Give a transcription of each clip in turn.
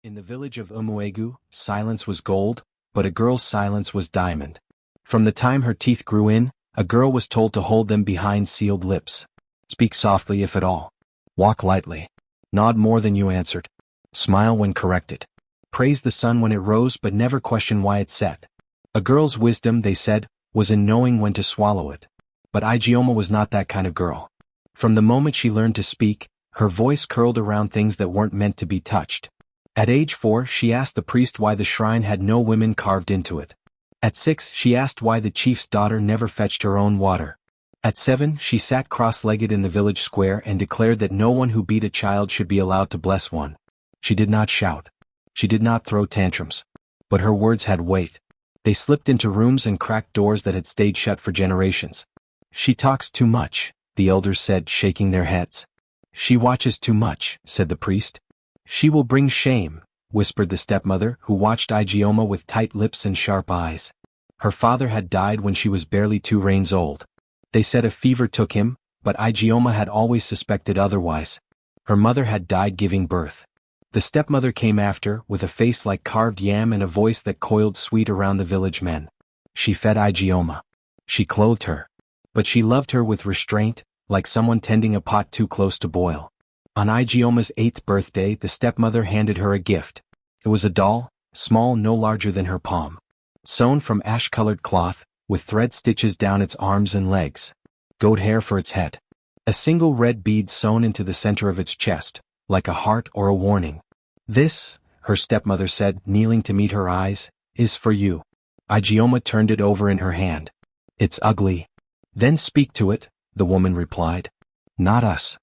In the village of Umuegu, silence was gold, but a girl's silence was diamond. From the time her teeth grew in, a girl was told to hold them behind sealed lips. Speak softly if at all. Walk lightly. Nod more than you answered. Smile when corrected. Praise the sun when it rose but never question why it set. A girl's wisdom, they said, was in knowing when to swallow it. But Igioma was not that kind of girl. From the moment she learned to speak, her voice curled around things that weren't meant to be touched. At age 4, she asked the priest why the shrine had no women carved into it. At 6, she asked why the chief's daughter never fetched her own water. At 7, she sat cross-legged in the village square and declared that no one who beat a child should be allowed to bless one. She did not shout. She did not throw tantrums. But her words had weight. They slipped into rooms and cracked doors that had stayed shut for generations. She talks too much, the elders said, shaking their heads. She watches too much, said the priest. She will bring shame, whispered the stepmother, who watched Igioma with tight lips and sharp eyes. Her father had died when she was barely 2 reigns old. They said a fever took him, but Igioma had always suspected otherwise. Her mother had died giving birth. The stepmother came after, with a face like carved yam and a voice that coiled sweet around the village men. She fed Igioma. She clothed her. But she loved her with restraint, like someone tending a pot too close to boil. On Igioma's 8th birthday, the stepmother handed her a gift. It was a doll, small, no larger than her palm. Sewn from ash-colored cloth, with thread stitches down its arms and legs. Goat hair for its head. A single red bead sewn into the center of its chest, like a heart or a warning. This, her stepmother said, kneeling to meet her eyes, is for you. Igioma turned it over in her hand. It's ugly. Then speak to it, the woman replied. Not us.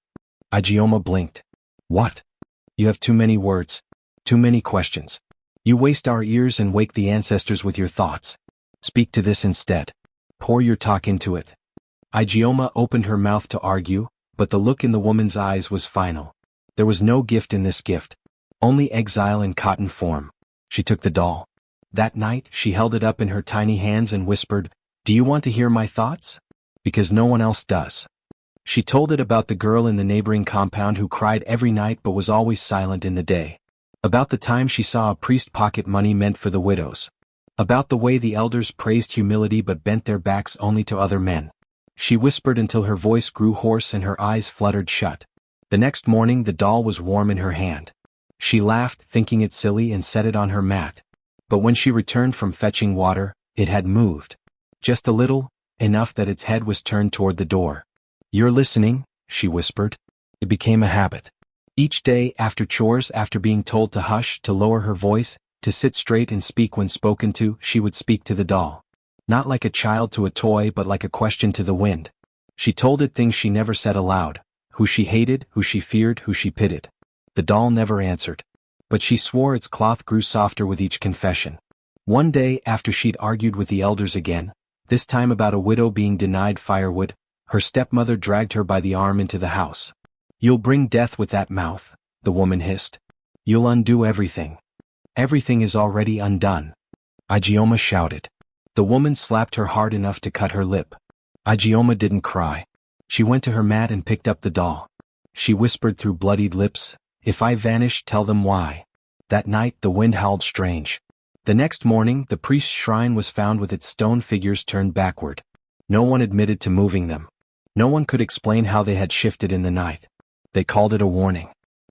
Igioma blinked. What? You have too many words. Too many questions. You waste our ears and wake the ancestors with your thoughts. Speak to this instead. Pour your talk into it. Igioma opened her mouth to argue, but the look in the woman's eyes was final. There was no gift in this gift. Only exile in cotton form. She took the doll. That night, she held it up in her tiny hands and whispered, Do you want to hear my thoughts? Because no one else does. She told it about the girl in the neighboring compound who cried every night but was always silent in the day. About the time she saw a priest pocket money meant for the widows. About the way the elders praised humility but bent their backs only to other men. She whispered until her voice grew hoarse and her eyes fluttered shut. The next morning the doll was warm in her hand. She laughed, thinking it silly, and set it on her mat. But when she returned from fetching water, it had moved. Just a little, enough that its head was turned toward the door. You're listening, she whispered. It became a habit. Each day, after chores, after being told to hush, to lower her voice, to sit straight and speak when spoken to, she would speak to the doll. Not like a child to a toy but like a question to the wind. She told it things she never said aloud, who she hated, who she feared, who she pitied. The doll never answered. But she swore its cloth grew softer with each confession. One day, after she'd argued with the elders again, this time about a widow being denied firewood, her stepmother dragged her by the arm into the house. You'll bring death with that mouth, the woman hissed. You'll undo everything. Everything is already undone. Igioma shouted. The woman slapped her hard enough to cut her lip. Igioma didn't cry. She went to her mat and picked up the doll. She whispered through bloodied lips, If I vanish, tell them why. That night the wind howled strange. The next morning the priest's shrine was found with its stone figures turned backward. No one admitted to moving them. No one could explain how they had shifted in the night. They called it a warning.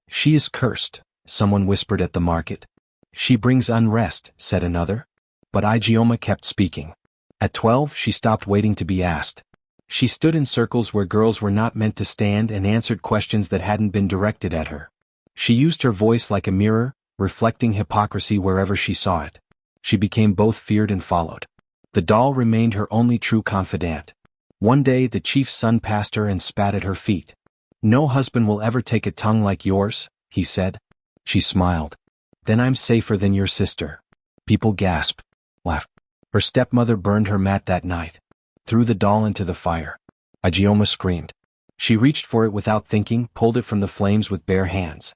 She is cursed, someone whispered at the market. She brings unrest, said another. But Igioma kept speaking. At 12 she stopped waiting to be asked. She stood in circles where girls were not meant to stand and answered questions that hadn't been directed at her. She used her voice like a mirror, reflecting hypocrisy wherever she saw it. She became both feared and followed. The doll remained her only true confidant. One day the chief's son passed her and spat at her feet. No husband will ever take a tongue like yours, he said. She smiled. Then I'm safer than your sister. People gasped, laughed. Her stepmother burned her mat that night. Threw the doll into the fire. Igioma screamed. She reached for it without thinking, pulled it from the flames with bare hands.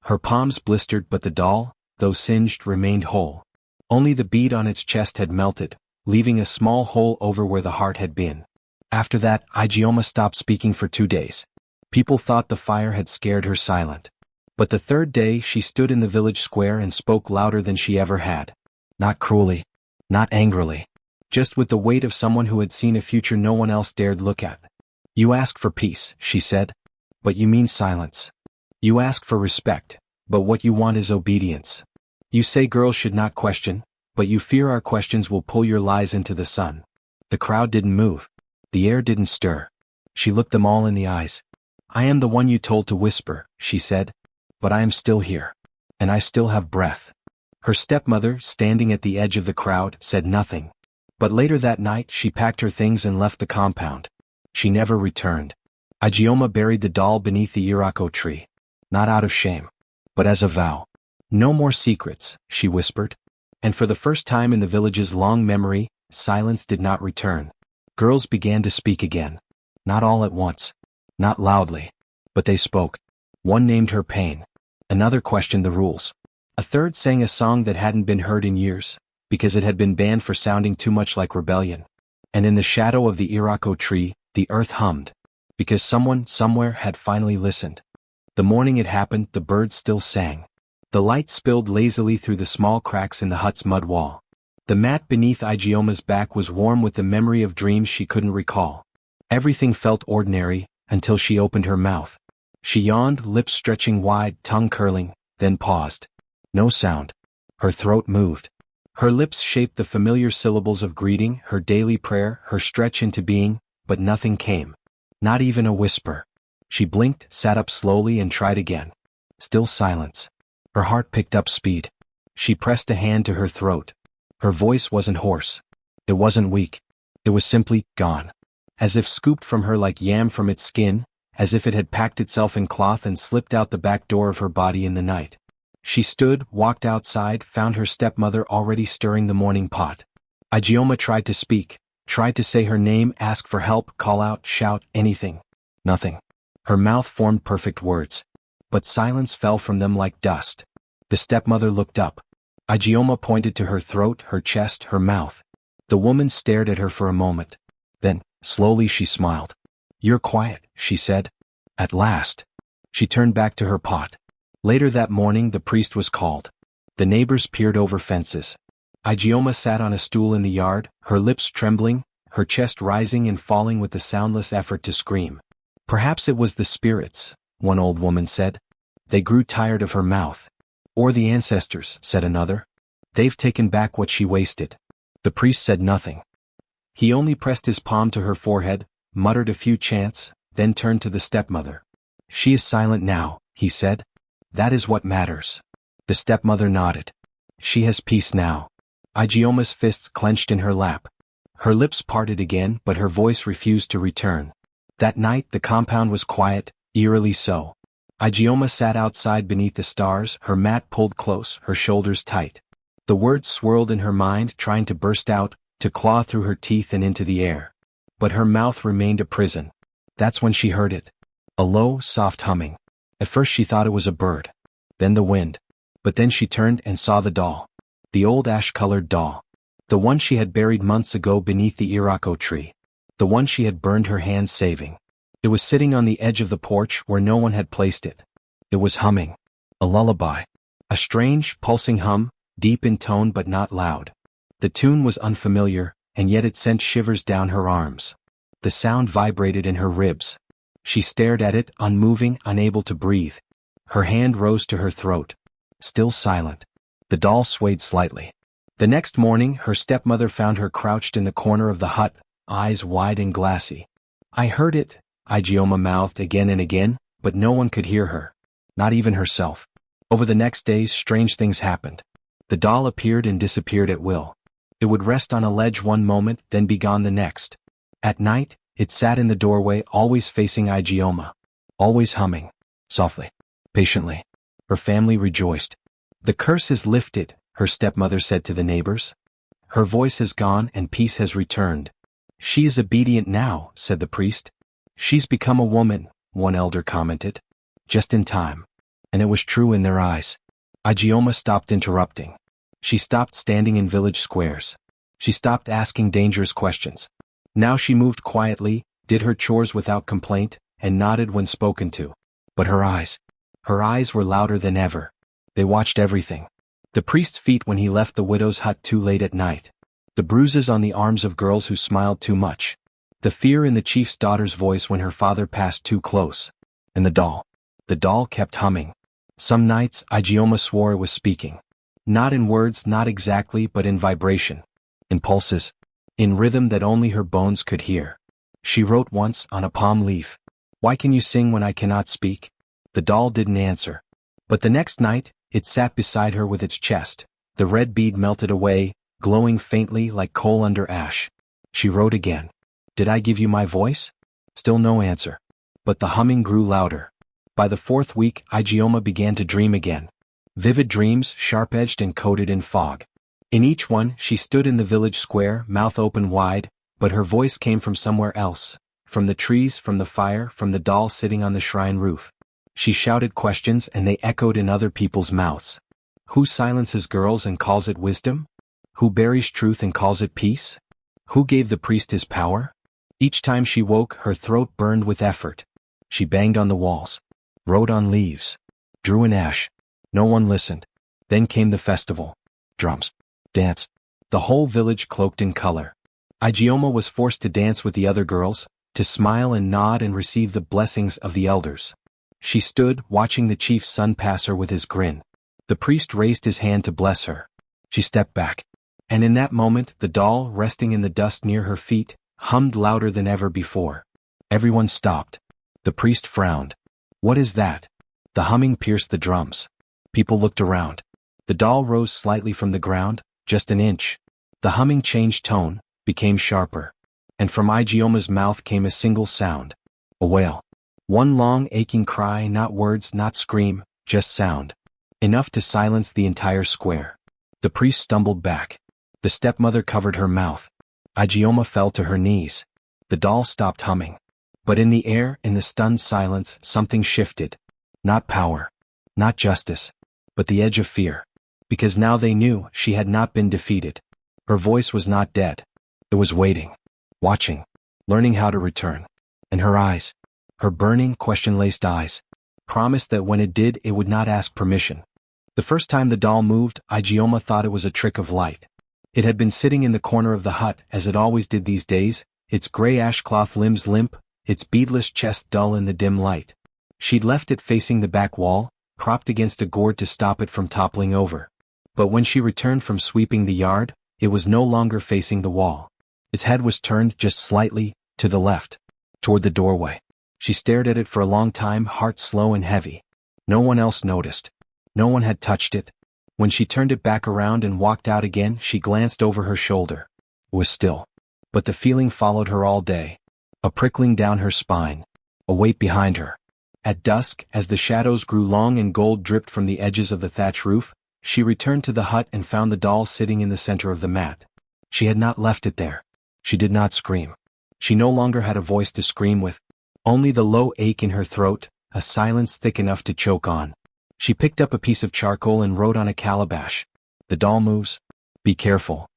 Her palms blistered but the doll, though singed, remained whole. Only the bead on its chest had melted, leaving a small hole over where the heart had been. After that, Igioma stopped speaking for 2 days. People thought the fire had scared her silent. But the third day she stood in the village square and spoke louder than she ever had. Not cruelly, not angrily, just with the weight of someone who had seen a future no one else dared look at. You ask for peace, she said, but you mean silence. You ask for respect, but what you want is obedience. You say girls should not question, but you fear our questions will pull your lies into the sun. The crowd didn't move. The air didn't stir. She looked them all in the eyes. I am the one you told to whisper, she said, but I am still here. And I still have breath. Her stepmother, standing at the edge of the crowd, said nothing. But later that night she packed her things and left the compound. She never returned. Ijeoma buried the doll beneath the irako tree. Not out of shame, but as a vow. No more secrets, she whispered. And for the first time in the village's long memory, silence did not return. Girls began to speak again. Not all at once. Not loudly. But they spoke. One named her pain. Another questioned the rules. A third sang a song that hadn't been heard in years, because it had been banned for sounding too much like rebellion. And in the shadow of the irako tree, the earth hummed. Because someone, somewhere, had finally listened. The morning it happened, the birds still sang. The light spilled lazily through the small cracks in the hut's mud wall. The mat beneath Ijeoma's back was warm with the memory of dreams she couldn't recall. Everything felt ordinary, until she opened her mouth. She yawned, lips stretching wide, tongue curling, then paused. No sound. Her throat moved. Her lips shaped the familiar syllables of greeting, her daily prayer, her stretch into being, but nothing came. Not even a whisper. She blinked, sat up slowly and tried again. Still silence. Her heart picked up speed. She pressed a hand to her throat. Her voice wasn't hoarse. It wasn't weak. It was simply gone. As if scooped from her like yam from its skin, as if it had packed itself in cloth and slipped out the back door of her body in the night. She stood, walked outside, found her stepmother already stirring the morning pot. Ijeoma tried to speak, tried to say her name, ask for help, call out, shout, anything. Nothing. Her mouth formed perfect words. But silence fell from them like dust. The stepmother looked up. Ijeoma pointed to her throat, her chest, her mouth. The woman stared at her for a moment. Then, slowly she smiled. You're quiet, she said. At last. She turned back to her pot. Later that morning the priest was called. The neighbors peered over fences. Ijeoma sat on a stool in the yard, her lips trembling, her chest rising and falling with the soundless effort to scream. Perhaps it was the spirits, one old woman said. They grew tired of her mouth. Or the ancestors, said another. They've taken back what she wasted. The priest said nothing. He only pressed his palm to her forehead, muttered a few chants, then turned to the stepmother. She is silent now, he said. That is what matters. The stepmother nodded. She has peace now. Ijeoma's fists clenched in her lap. Her lips parted again, but her voice refused to return. That night the compound was quiet, eerily so. Ijeoma sat outside beneath the stars, her mat pulled close, her shoulders tight. The words swirled in her mind, trying to burst out, to claw through her teeth and into the air. But her mouth remained a prison. That's when she heard it. A low, soft humming. At first she thought it was a bird. Then the wind. But then she turned and saw the doll. The old ash-colored doll. The one she had buried months ago beneath the irako tree. The one she had burned her hands saving. It was sitting on the edge of the porch where no one had placed it. It was humming. A lullaby. A strange, pulsing hum, deep in tone but not loud. The tune was unfamiliar, and yet it sent shivers down her arms. The sound vibrated in her ribs. She stared at it, unmoving, unable to breathe. Her hand rose to her throat. Still silent. The doll swayed slightly. The next morning, her stepmother found her crouched in the corner of the hut, eyes wide and glassy. I heard it, Ijeoma mouthed again and again, but no one could hear her. Not even herself. Over the next days, strange things happened. The doll appeared and disappeared at will. It would rest on a ledge one moment, then be gone the next. At night, it sat in the doorway, always facing Ijeoma. Always humming. Softly. Patiently. Her family rejoiced. The curse is lifted, her stepmother said to the neighbors. Her voice has gone and peace has returned. She is obedient now, said the priest. She's become a woman, one elder commented. Just in time. And it was true in their eyes. Ijeoma stopped interrupting. She stopped standing in village squares. She stopped asking dangerous questions. Now she moved quietly, did her chores without complaint, and nodded when spoken to. But her eyes. Her eyes were louder than ever. They watched everything. The priest's feet when he left the widow's hut too late at night. The bruises on the arms of girls who smiled too much. The fear in the chief's daughter's voice when her father passed too close. And the doll. The doll kept humming. Some nights, Ijeoma swore it was speaking. Not in words, not exactly, but in vibration. In pulses. In rhythm that only her bones could hear. She wrote once on a palm leaf, "Why can you sing when I cannot speak?" The doll didn't answer. But the next night, it sat beside her with its chest. The red bead melted away, glowing faintly like coal under ash. She wrote again. "Did I give you my voice?" Still no answer. But the humming grew louder. By the fourth week, Ijeoma began to dream again. Vivid dreams, sharp-edged and coated in fog. In each one, she stood in the village square, mouth open wide, but her voice came from somewhere else. From the trees, from the fire, from the doll sitting on the shrine roof. She shouted questions and they echoed in other people's mouths. Who silences girls and calls it wisdom? Who buries truth and calls it peace? Who gave the priest his power? Each time she woke, her throat burned with effort. She banged on the walls. Wrote on leaves. Drew in ash. No one listened. Then came the festival. Drums. Dance. The whole village cloaked in color. Ijeoma was forced to dance with the other girls, to smile and nod and receive the blessings of the elders. She stood, watching the chief's son pass her with his grin. The priest raised his hand to bless her. She stepped back. And in that moment, the doll, resting in the dust near her feet, hummed louder than ever before. Everyone stopped. The priest frowned. "What is that?" The humming pierced the drums. People looked around. The doll rose slightly from the ground, just an inch. The humming changed tone, became sharper. And from Ijeoma's mouth came a single sound. A wail. One long aching cry, not words, not scream, just sound. Enough to silence the entire square. The priest stumbled back. The stepmother covered her mouth. Ijeoma fell to her knees. The doll stopped humming. But in the air, in the stunned silence, something shifted. Not power. Not justice. But the edge of fear. Because now they knew she had not been defeated. Her voice was not dead. It was waiting. Watching. Learning how to return. And her eyes. Her burning, question-laced eyes. Promised that when it did, it would not ask permission. The first time the doll moved, Ijeoma thought it was a trick of light. It had been sitting in the corner of the hut, as it always did these days, its gray ashcloth limbs limp, its beadless chest dull in the dim light. She'd left it facing the back wall, propped against a gourd to stop it from toppling over. But when she returned from sweeping the yard, it was no longer facing the wall. Its head was turned just slightly, to the left, toward the doorway. She stared at it for a long time, heart slow and heavy. No one else noticed. No one had touched it. When she turned it back around and walked out again, she glanced over her shoulder. It was still. But the feeling followed her all day. A prickling down her spine. A weight behind her. At dusk, as the shadows grew long and gold dripped from the edges of the thatch roof, she returned to the hut and found the doll sitting in the center of the mat. She had not left it there. She did not scream. She no longer had a voice to scream with. Only the low ache in her throat, a silence thick enough to choke on. She picked up a piece of charcoal and wrote on a calabash. "The doll moves. Be careful."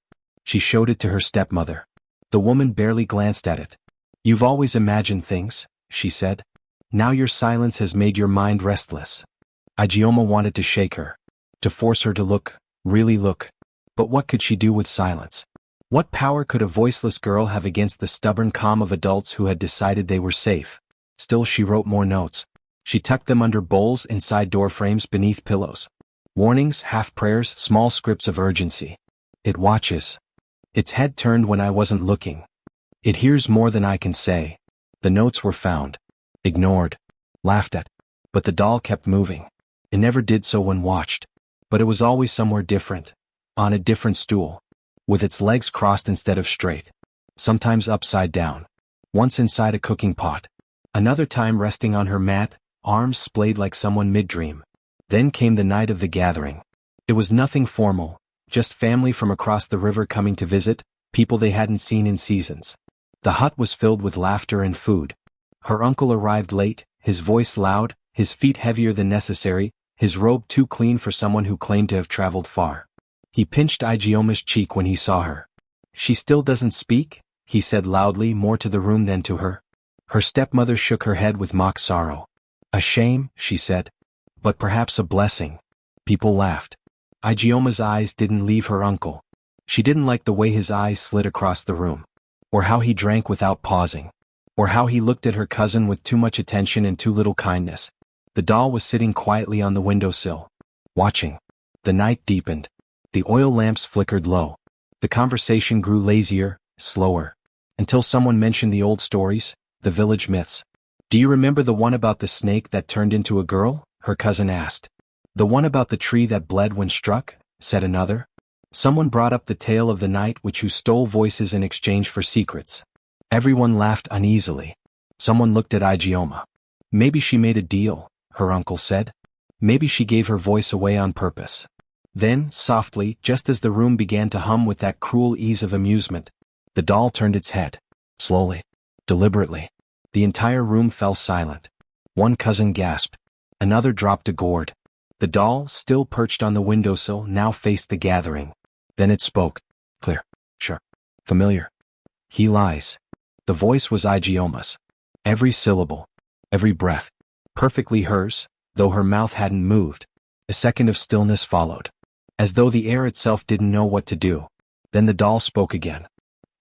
She showed it to her stepmother. The woman barely glanced at it. "You've always imagined things," she said. "Now your silence has made your mind restless." Ijeoma wanted to shake her. To force her to look, really look. But what could she do with silence? What power could a voiceless girl have against the stubborn calm of adults who had decided they were safe? Still she wrote more notes. She tucked them under bowls, inside door frames, beneath pillows. Warnings, half-prayers, small scripts of urgency. It watches. Its head turned when I wasn't looking. It hears more than I can say. The notes were found. Ignored. Laughed at. But the doll kept moving. It never did so when watched. But it was always somewhere different. On a different stool. With its legs crossed instead of straight. Sometimes upside down. Once inside a cooking pot. Another time resting on her mat, arms splayed like someone mid-dream. Then came the night of the gathering. It was nothing formal, just family from across the river coming to visit, people they hadn't seen in seasons. The hut was filled with laughter and food. Her uncle arrived late, his voice loud, his feet heavier than necessary, his robe too clean for someone who claimed to have traveled far. He pinched Ijeoma's cheek when he saw her. "She still doesn't speak?" he said loudly, more to the room than to her. Her stepmother shook her head with mock sorrow. "A shame," she said. but perhaps a blessing. People laughed. Igioma's eyes didn't leave her uncle. She didn't like the way his eyes slid across the room, or how he drank without pausing, or how he looked at her cousin with too much attention and too little kindness. The doll was sitting quietly on the windowsill, watching. The night deepened. The oil lamps flickered low. The conversation grew lazier, slower, until someone mentioned the old stories, the village myths. "Do you remember the one about the snake that turned into a girl?" her cousin asked. "The one about the tree that bled when struck?" said another. Someone brought up the tale of the night witch who stole voices in exchange for secrets. Everyone laughed uneasily. Someone looked at Igioma. "Maybe she made a deal," her uncle said. "Maybe she gave her voice away on purpose." Then, softly, just as the room began to hum with that cruel ease of amusement, the doll turned its head. Slowly, deliberately. The entire room fell silent. One cousin gasped. Another dropped a gourd. The doll, still perched on the windowsill, now faced the gathering. Then it spoke. Clear, sharp, familiar. "He lies." The voice was Igioma's. Every syllable, every breath, perfectly hers, though her mouth hadn't moved. A second of stillness followed, as though the air itself didn't know what to do. Then the doll spoke again.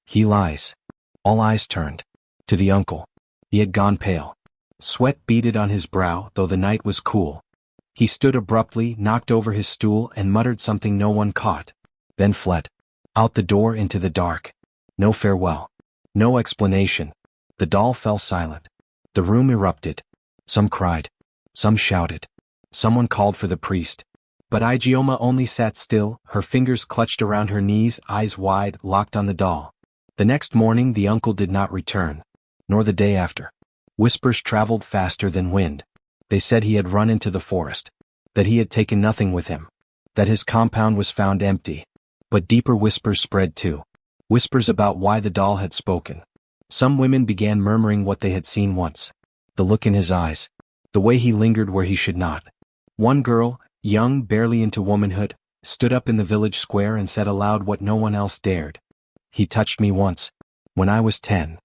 "He lies." All eyes turned to the uncle. He had gone pale. Sweat beaded on his brow, though the night was cool. He stood abruptly, knocked over his stool, and muttered something no one caught, then fled. Out the door into the dark. No farewell. No explanation. The doll fell silent. The room erupted. Some cried. Some shouted. Someone called for the priest. But Igioma only sat still, her fingers clutched around her knees, eyes wide, locked on the doll. The next morning the uncle did not return, nor the day after. Whispers traveled faster than wind. They said he had run into the forest, that he had taken nothing with him, that his compound was found empty. But deeper whispers spread too. Whispers about why the doll had spoken. Some women began murmuring what they had seen once. The look in his eyes. The way he lingered where he should not. One girl, young, barely into womanhood, stood up in the village square and said aloud what no one else dared. "He touched me once. When I was 10.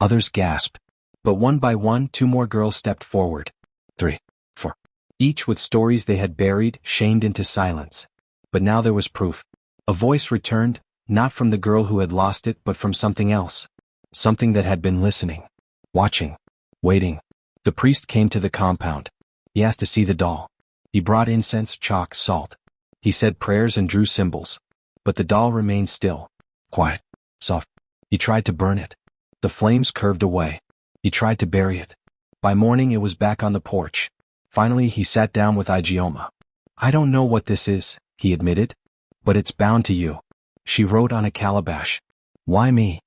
Others gasped. But one by one 2 more girls stepped forward. 3, 4. Each with stories they had buried, shamed into silence. But now there was proof. A voice returned, not from the girl who had lost it but from something else. Something that had been listening. Watching. Waiting. The priest came to the compound. He asked to see the doll. He brought incense, chalk, salt. He said prayers and drew symbols. But the doll remained still. Quiet. Soft. He tried to burn it. The flames curved away. He tried to bury it. By morning it was back on the porch. Finally he sat down with Igioma. "I don't know what this is," he admitted. "But it's bound to you." She wrote on a calabash. "Why me?"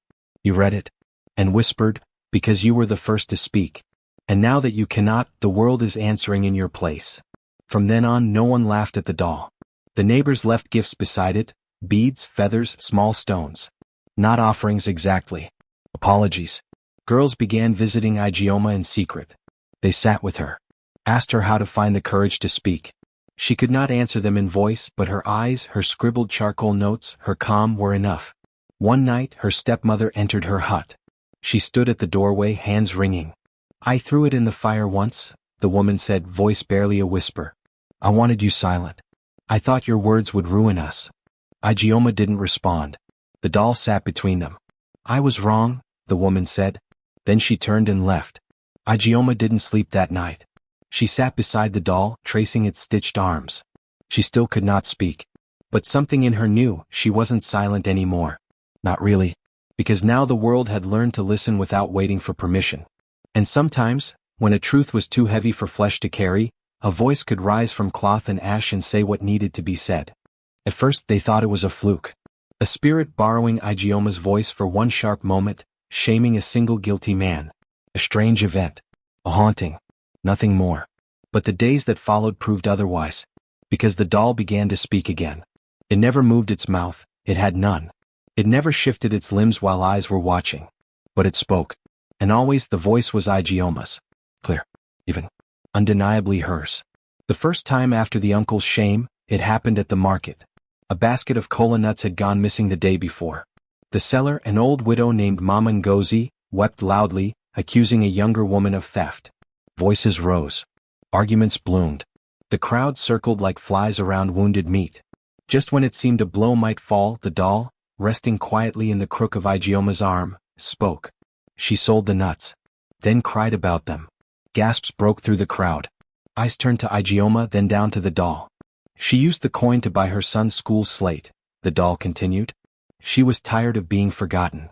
He read it, and whispered, "Because you were the first to speak. And now that you cannot, the world is answering in your place." From then on no one laughed at the doll. The neighbors left gifts beside it, beads, feathers, small stones. Not offerings exactly. Apologies. Girls began visiting Igioma in secret. They sat with her, asked her how to find the courage to speak. She could not answer them in voice, but her eyes, her scribbled charcoal notes, her calm were enough. One night her stepmother entered her hut. She stood at the doorway, hands wringing. "I threw it in the fire once," the woman said, voice barely a whisper. "I wanted you silent. I thought your words would ruin us." Igioma didn't respond. The doll sat between them. "I was wrong," the woman said. Then she turned and left. Igioma didn't sleep that night. She sat beside the doll, tracing its stitched arms. She still could not speak. But something in her knew she wasn't silent anymore. Not really. Because now the world had learned to listen without waiting for permission. And sometimes, when a truth was too heavy for flesh to carry, a voice could rise from cloth and ash and say what needed to be said. At first they thought it was a fluke. A spirit borrowing Igioma's voice for one sharp moment, shaming a single guilty man. A strange event. A haunting. Nothing more. But the days that followed proved otherwise. Because the doll began to speak again. It never moved its mouth, it had none. It never shifted its limbs while eyes were watching. But it spoke. And always the voice was Igioma's. Clear. Even. Undeniably hers. The first time after the uncle's shame, it happened at the market. A basket of kola nuts had gone missing the day before. The seller, an old widow named Mama Ngozi, wept loudly, accusing a younger woman of theft. Voices rose. Arguments bloomed. The crowd circled like flies around wounded meat. Just when it seemed a blow might fall, the doll, resting quietly in the crook of Igioma's arm, spoke. She sold the nuts. Then cried about them. Gasps broke through the crowd. Eyes turned to Igioma, then down to the doll. She used the coin to buy her son's school slate, the doll continued. She was tired of being forgotten.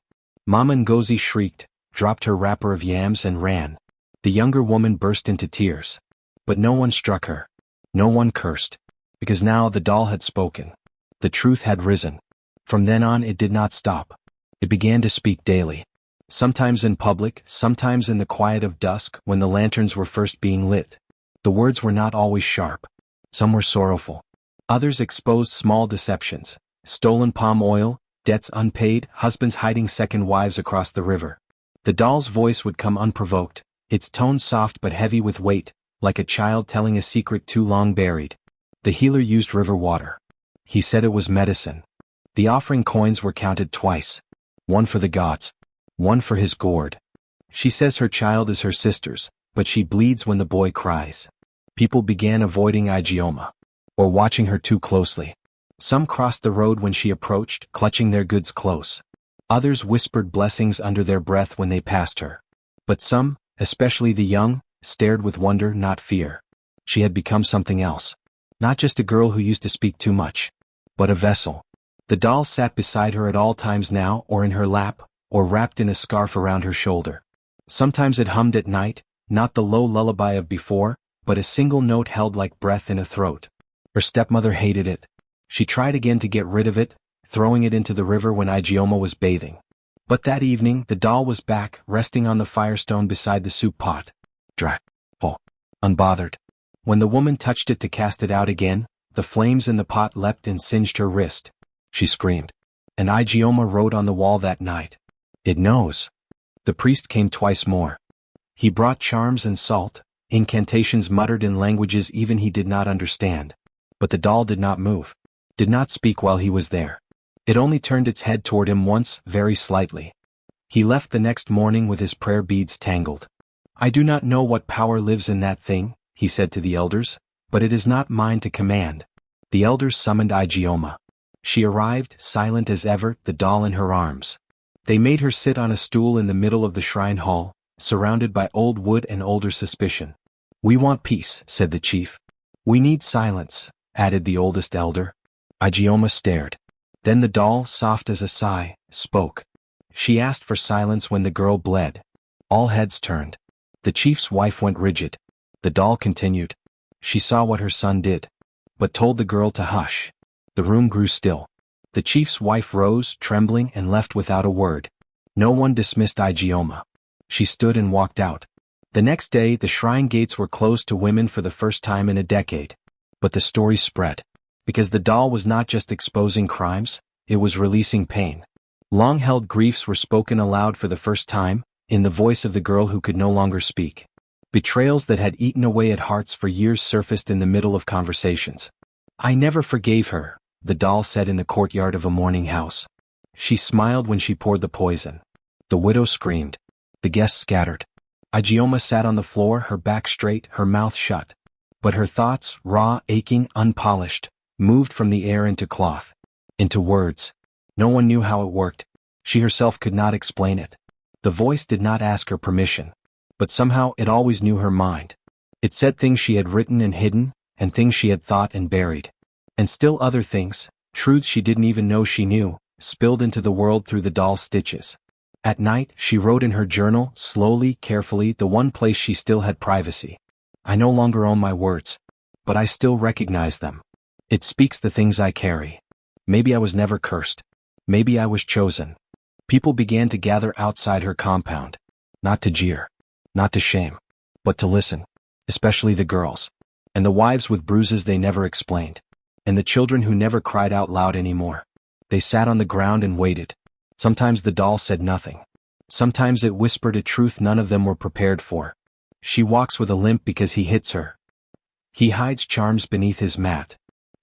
Mama Ngozi shrieked, dropped her wrapper of yams and ran. The younger woman burst into tears. But no one struck her. No one cursed. Because now the doll had spoken. The truth had risen. From then on it did not stop. It began to speak daily. Sometimes in public, sometimes in the quiet of dusk when the lanterns were first being lit. The words were not always sharp. Some were sorrowful. Others exposed small deceptions. Stolen palm oil, debts unpaid, husbands hiding second wives across the river. The doll's voice would come unprovoked, its tone soft but heavy with weight, like a child telling a secret too long buried. The healer used river water. He said it was medicine. The offering coins were counted twice. One for the gods. One for his gourd. She says her child is her sister's, but she bleeds when the boy cries. People began avoiding Igioma. Or watching her too closely. Some crossed the road when she approached, clutching their goods close. Others whispered blessings under their breath when they passed her. But some, especially the young, stared with wonder, not fear. She had become something else. Not just a girl who used to speak too much, but a vessel. The doll sat beside her at all times now, or in her lap, or wrapped in a scarf around her shoulder. Sometimes it hummed at night, not the low lullaby of before, but a single note held like breath in a throat. Her stepmother hated it. She tried again to get rid of it, throwing it into the river when Igioma was bathing. But that evening the doll was back, resting on the firestone beside the soup pot. Dry. Oh. Unbothered. When the woman touched it to cast it out again, the flames in the pot leapt and singed her wrist. She screamed. And Igioma wrote on the wall that night. It knows. The priest came twice more. He brought charms and salt, incantations muttered in languages even he did not understand. But the doll did not move. Did not speak while he was there. It only turned its head toward him once, very slightly. He left the next morning with his prayer beads tangled. I do not know what power lives in that thing, he said to the elders, but it is not mine to command. The elders summoned Igioma. She arrived, silent as ever, the doll in her arms. They made her sit on a stool in the middle of the shrine hall, surrounded by old wood and older suspicion. We want peace, said the chief. We need silence, added the oldest elder. Igioma stared. Then the doll, soft as a sigh, spoke. She asked for silence when the girl bled. All heads turned. The chief's wife went rigid. The doll continued. She saw what her son did, but told the girl to hush. The room grew still. The chief's wife rose, trembling, and left without a word. No one dismissed Igioma. She stood and walked out. The next day, the shrine gates were closed to women for the first time in a decade. But the story spread. Because the doll was not just exposing crimes, it was releasing pain. Long-held griefs were spoken aloud for the first time, in the voice of the girl who could no longer speak. Betrayals that had eaten away at hearts for years surfaced in the middle of conversations. I never forgave her, the doll said in the courtyard of a mourning house. She smiled when she poured the poison. The widow screamed. The guests scattered. Igioma sat on the floor, her back straight, her mouth shut. But her thoughts, raw, aching, unpolished, moved from the air into cloth. Into words. No one knew how it worked. She herself could not explain it. The voice did not ask her permission. But somehow it always knew her mind. It said things she had written and hidden, and things she had thought and buried. And still other things, truths she didn't even know she knew, spilled into the world through the doll's stitches. At night, she wrote in her journal, slowly, carefully, the one place she still had privacy. I no longer own my words. But I still recognize them. It speaks the things I carry. Maybe I was never cursed. Maybe I was chosen. People began to gather outside her compound. Not to jeer. Not to shame. But to listen. Especially the girls. And the wives with bruises they never explained. And the children who never cried out loud anymore. They sat on the ground and waited. Sometimes the doll said nothing. Sometimes it whispered a truth none of them were prepared for. She walks with a limp because he hits her. He hides charms beneath his mat.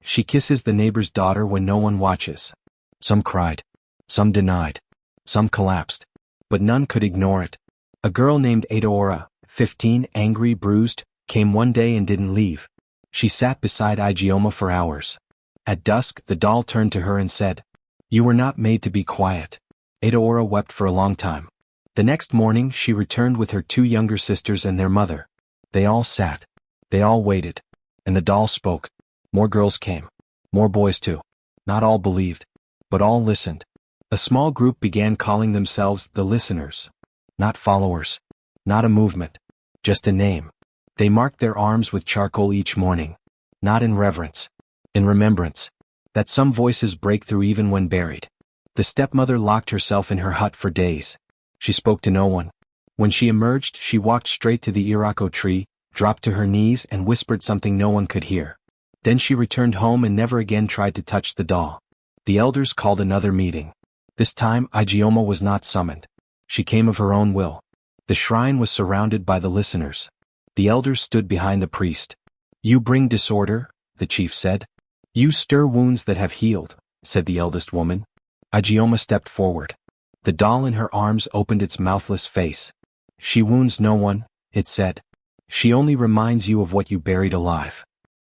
She kisses the neighbor's daughter when no one watches. Some cried. Some denied. Some collapsed. But none could ignore it. A girl named Adaora, 15, angry, bruised, came one day and didn't leave. She sat beside Igioma for hours. At dusk, the doll turned to her and said, "You were not made to be quiet." Adaora wept for a long time. The next morning she returned with her 2 younger sisters and their mother. They all sat. They all waited. And the doll spoke. More girls came. More boys too. Not all believed. But all listened. A small group began calling themselves the listeners. Not followers. Not a movement. Just a name. They marked their arms with charcoal each morning. Not in reverence. In remembrance. That some voices break through even when buried. The stepmother locked herself in her hut for days. She spoke to no one. When she emerged, she walked straight to the irako tree, dropped to her knees and whispered something no one could hear. Then she returned home and never again tried to touch the doll. The elders called another meeting. This time Igioma was not summoned. She came of her own will. The shrine was surrounded by the listeners. The elders stood behind the priest. "You bring disorder," the chief said. "You stir wounds that have healed," said the eldest woman. Igioma stepped forward. The doll in her arms opened its mouthless face. "She wounds no one," it said. "She only reminds you of what you buried alive."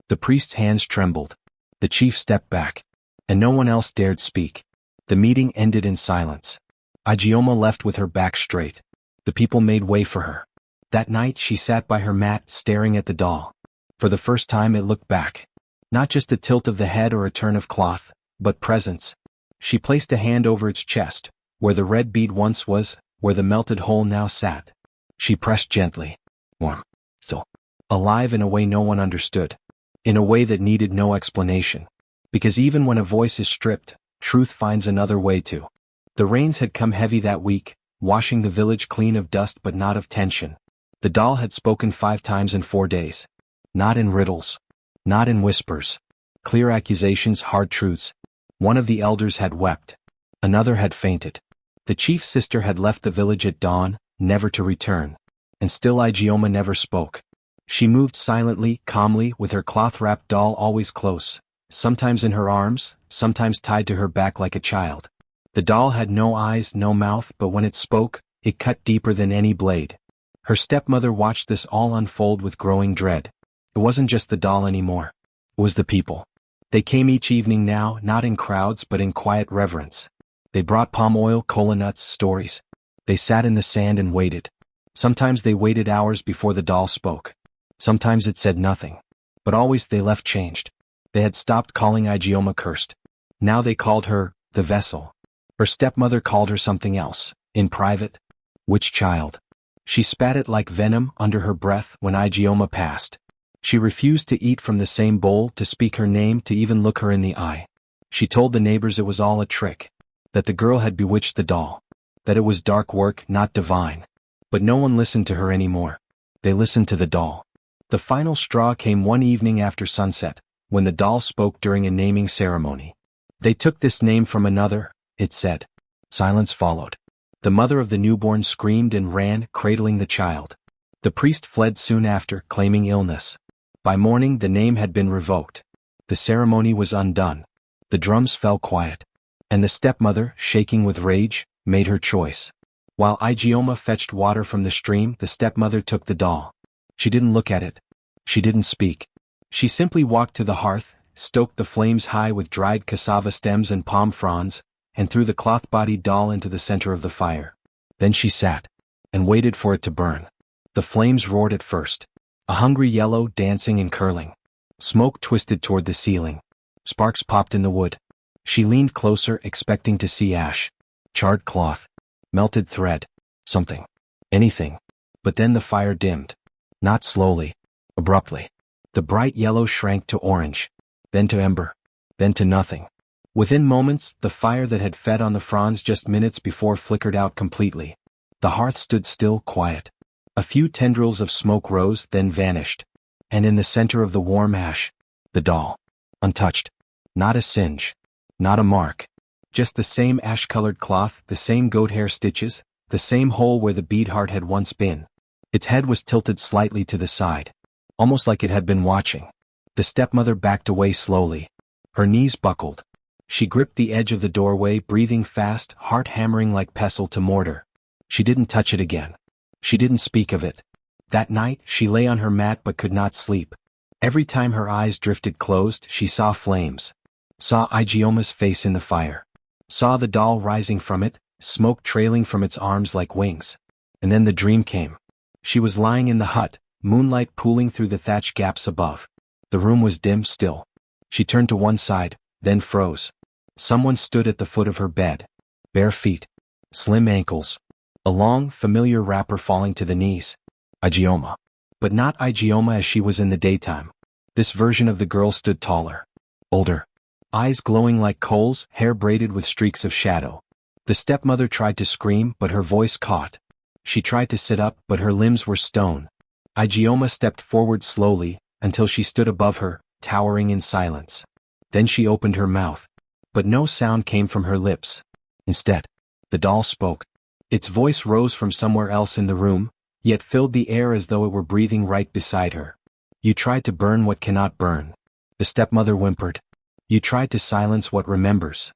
The priest's hands trembled. The chief stepped back. And no one else dared speak. The meeting ended in silence. Igioma left with her back straight. The people made way for her. That night she sat by her mat staring at the doll. For the first time it looked back. Not just a tilt of the head or a turn of cloth, but presence. She placed a hand over its chest, where the red bead once was, where the melted hole now sat. She pressed gently. Warm. Still. Alive in a way no one understood. In a way that needed no explanation. Because even when a voice is stripped, truth finds another way to. The rains had come heavy that week, washing the village clean of dust but not of tension. The doll had spoken 5 times in 4 days. Not in riddles. Not in whispers. Clear accusations, hard truths. One of the elders had wept. Another had fainted. The chief's sister had left the village at dawn, never to return. And still Igioma never spoke. She moved silently, calmly, with her cloth-wrapped doll always close, sometimes in her arms, sometimes tied to her back like a child. The doll had no eyes, no mouth, but when it spoke, it cut deeper than any blade. Her stepmother watched this all unfold with growing dread. It wasn't just the doll anymore. It was the people. They came each evening now, not in crowds but in quiet reverence. They brought palm oil, cola nuts, stories. They sat in the sand and waited. Sometimes they waited hours before the doll spoke. Sometimes it said nothing. But always they left changed. They had stopped calling Igioma cursed. Now they called her, the vessel. Her stepmother called her something else, in private. Witch child. She spat it like venom under her breath when Igioma passed. She refused to eat from the same bowl, to speak her name, to even look her in the eye. She told the neighbors it was all a trick. That the girl had bewitched the doll. That it was dark work, not divine. But no one listened to her anymore. They listened to the doll. The final straw came one evening after sunset, when the doll spoke during a naming ceremony. "They took this name from another," it said. Silence followed. The mother of the newborn screamed and ran, cradling the child. The priest fled soon after, claiming illness. By morning the name had been revoked. The ceremony was undone. The drums fell quiet. And the stepmother, shaking with rage, made her choice. While Igioma fetched water from the stream, the stepmother took the doll. She didn't look at it. She didn't speak. She simply walked to the hearth, stoked the flames high with dried cassava stems and palm fronds, and threw the cloth-bodied doll into the center of the fire. Then she sat, and waited for it to burn. The flames roared at first. A hungry yellow, dancing and curling. Smoke twisted toward the ceiling. Sparks popped in the wood. She leaned closer, expecting to see ash. Charred cloth. Melted thread. Something. Anything. But then the fire dimmed. Not slowly. Abruptly. The bright yellow shrank to orange. Then to ember. Then to nothing. Within moments, the fire that had fed on the fronds just minutes before flickered out completely. The hearth stood still, quiet. A few tendrils of smoke rose, then vanished. And in the center of the warm ash, the doll. Untouched. Not a singe. Not a mark. Just the same ash-colored cloth, the same goat hair stitches, the same hole where the bead heart had once been. Its head was tilted slightly to the side. Almost like it had been watching. The stepmother backed away slowly. Her knees buckled. She gripped the edge of the doorway, breathing fast, heart hammering like pestle to mortar. She didn't touch it again. She didn't speak of it. That night, she lay on her mat but could not sleep. Every time her eyes drifted closed, she saw flames. Saw Igioma's face in the fire. Saw the doll rising from it, smoke trailing from its arms like wings. And then the dream came. She was lying in the hut, moonlight pooling through the thatch gaps above. The room was dim still. She turned to one side, then froze. Someone stood at the foot of her bed. Bare feet. Slim ankles. A long, familiar wrapper falling to the knees. Igioma. But not Igioma as she was in the daytime. This version of the girl stood taller. Older. Eyes glowing like coals, hair braided with streaks of shadow. The stepmother tried to scream, but her voice caught. She tried to sit up, but her limbs were stone. Igioma stepped forward slowly, until she stood above her, towering in silence. Then she opened her mouth. But no sound came from her lips. Instead, the doll spoke. Its voice rose from somewhere else in the room, yet filled the air as though it were breathing right beside her. You tried to burn what cannot burn. The stepmother whimpered. You tried to silence what remembers.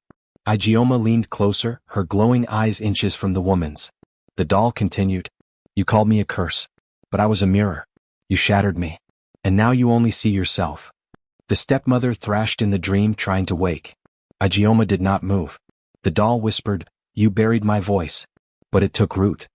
Igioma leaned closer, her glowing eyes inches from the woman's. The doll continued. You called me a curse. But I was a mirror. You shattered me. And now you only see yourself. The stepmother thrashed in the dream, trying to wake. Igioma did not move. The doll whispered, You buried my voice. But it took root.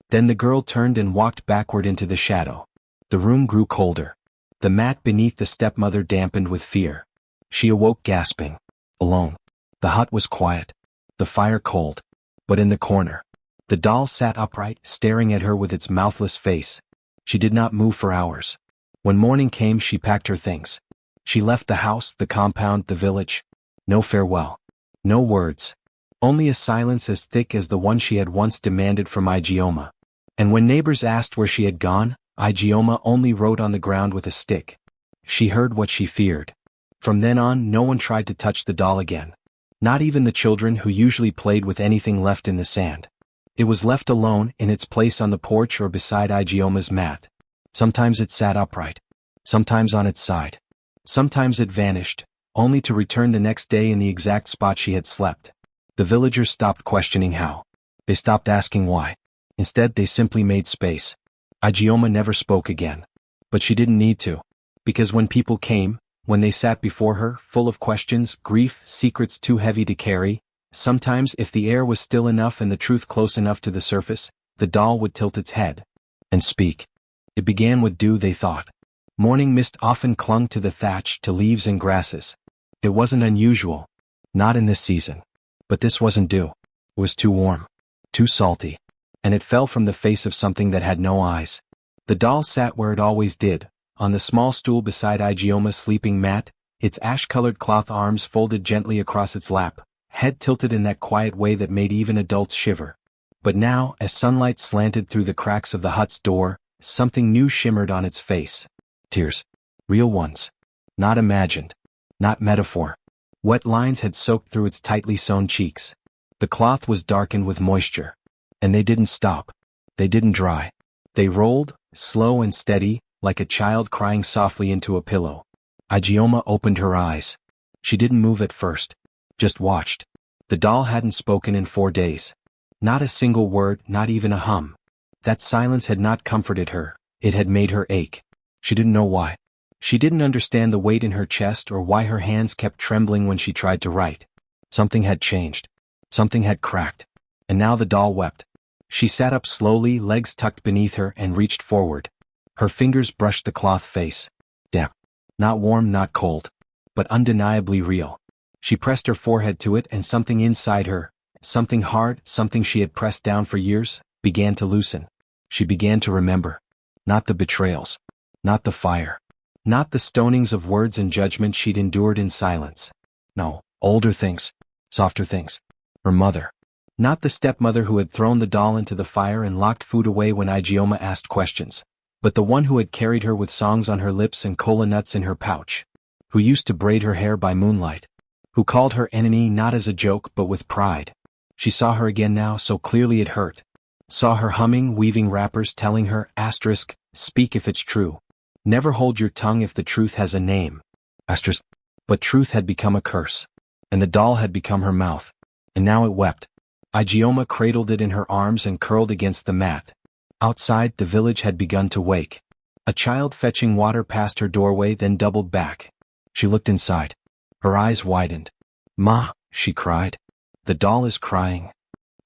Then the girl turned and walked backward into the shadow. The room grew colder. The mat beneath the stepmother dampened with fear. She awoke gasping. Alone. The hut was quiet. The fire cold. But in the corner, the doll sat upright, staring at her with its mouthless face. She did not move for hours. When morning came, she packed her things. She left the house, the compound, the village. No farewell. No words. Only a silence as thick as the one she had once demanded from Igioma. And when neighbors asked where she had gone, Igioma only wrote on the ground with a stick. She heard what she feared. From then on, no one tried to touch the doll again. Not even the children who usually played with anything left in the sand. It was left alone, in its place on the porch or beside Igioma's mat. Sometimes it sat upright. Sometimes on its side. Sometimes it vanished, only to return the next day in the exact spot she had slept. The villagers stopped questioning how. They stopped asking why. Instead, they simply made space. Igioma never spoke again. But she didn't need to. Because when people came, when they sat before her, full of questions, grief, secrets too heavy to carry, sometimes if the air was still enough and the truth close enough to the surface, the doll would tilt its head and speak. It began with dew, they thought. Morning mist often clung to the thatch, to leaves and grasses. It wasn't unusual. Not in this season. But this wasn't dew. It was too warm. Too salty. And it fell from the face of something that had no eyes. The doll sat where it always did, on the small stool beside Igioma's sleeping mat, its ash-colored cloth arms folded gently across its lap, head tilted in that quiet way that made even adults shiver. But now, as sunlight slanted through the cracks of the hut's door, something new shimmered on its face. Tears. Real ones. Not imagined. Not metaphor. Wet lines had soaked through its tightly sewn cheeks. The cloth was darkened with moisture. And they didn't stop. They didn't dry. They rolled, slow and steady, like a child crying softly into a pillow. Igioma opened her eyes. She didn't move at first. Just watched. The doll hadn't spoken in 4 days. Not a single word, not even a hum. That silence had not comforted her. It had made her ache. She didn't know why. She didn't understand the weight in her chest or why her hands kept trembling when she tried to write. Something had changed. Something had cracked. And now the doll wept. She sat up slowly, legs tucked beneath her, and reached forward. Her fingers brushed the cloth face. Damp. Not warm, not cold. But undeniably real. She pressed her forehead to it, and something inside her, something hard, something she had pressed down for years, began to loosen. She began to remember. Not the betrayals. Not the fire. Not the stonings of words and judgment she'd endured in silence. No, older things. Softer things. Her mother. Not the stepmother who had thrown the doll into the fire and locked food away when Igioma asked questions. But the one who had carried her with songs on her lips and cola nuts in her pouch. Who used to braid her hair by moonlight. Who called her enemy not as a joke but with pride. She saw her again now, so clearly it hurt. Saw her humming, weaving rappers telling her, asterisk, speak if it's true. Never hold your tongue if the truth has a name. Asterisk. But truth had become a curse. And the doll had become her mouth. And now it wept. Igioma cradled it in her arms and curled against the mat. Outside, the village had begun to wake. A child fetching water passed her doorway, then doubled back. She looked inside. Her eyes widened. "Ma," she cried. "The doll is crying."